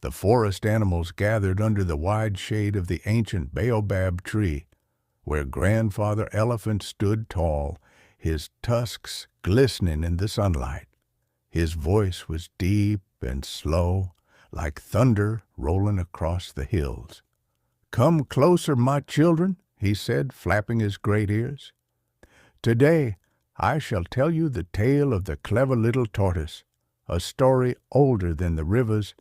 The forest animals gathered under the wide shade of the ancient baobab tree, where Grandfather Elephant stood tall, his tusks glistening in the sunlight. His voice was deep and slow, like thunder rolling across the hills. "Come closer, my children," he said, flapping his great ears. "Today I shall tell you the tale of the clever little tortoise, a story older than the rivers,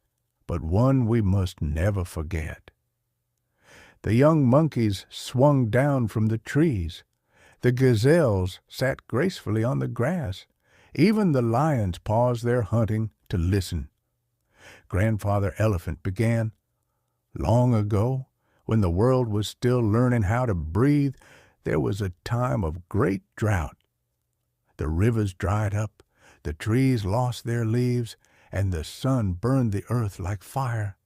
but one we must never forget." The young monkeys swung down from the trees. The gazelles sat gracefully on the grass. Even the lions paused their hunting to listen. Grandfather Elephant began. "Long ago, when the world was still learning how to breathe, there was a time of great drought. The rivers dried up, the trees lost their leaves, and the sun burned the earth like fire.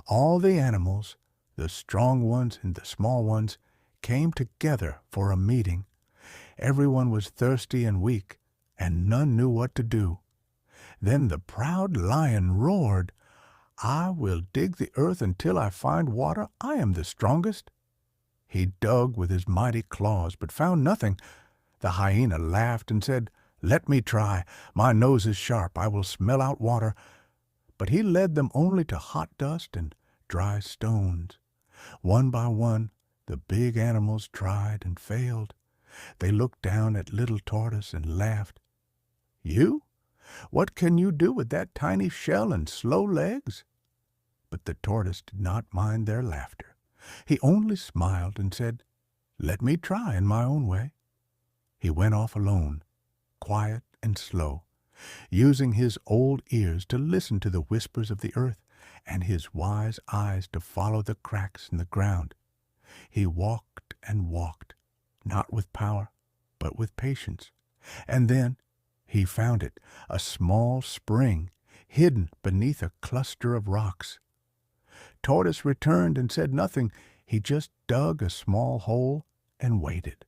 All the animals, the strong ones and the small ones, came together for a meeting. Everyone was thirsty and weak, and none knew what to do. Then the proud lion roared, 'I will dig the earth until I find water. I am the strongest.' He dug with his mighty claws, but found nothing. The hyena laughed and said, 'Let me try. My nose is sharp. I will smell out water.' But he led them only to hot dust and dry stones. One by one, the big animals tried and failed. They looked down at Little Tortoise and laughed. 'You? What can you do with that tiny shell and slow legs?' But the tortoise did not mind their laughter. He only smiled and said, 'Let me try in my own way.' He went off alone, quiet and slow, using his old ears to listen to the whispers of the earth and his wise eyes to follow the cracks in the ground. He walked and walked, not with power, but with patience. And then he found it, a small spring hidden beneath a cluster of rocks. Tortoise returned and said nothing. He just dug a small hole and waited.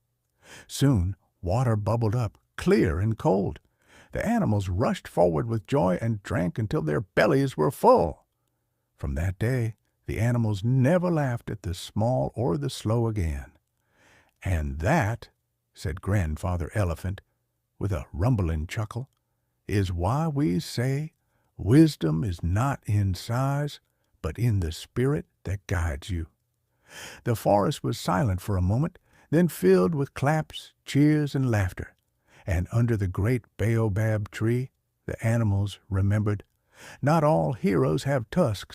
Soon water bubbled up, clear and cold. The animals rushed forward with joy and drank until their bellies were full. From that day, the animals never laughed at the small or the slow again. "And that," said Grandfather Elephant, with a rumbling chuckle, "is why we say wisdom is not in size, but in the spirit that guides you." The forest was silent for a moment, then filled with claps, cheers, and laughter. And under the great baobab tree, the animals remembered, "Not all heroes have tusks.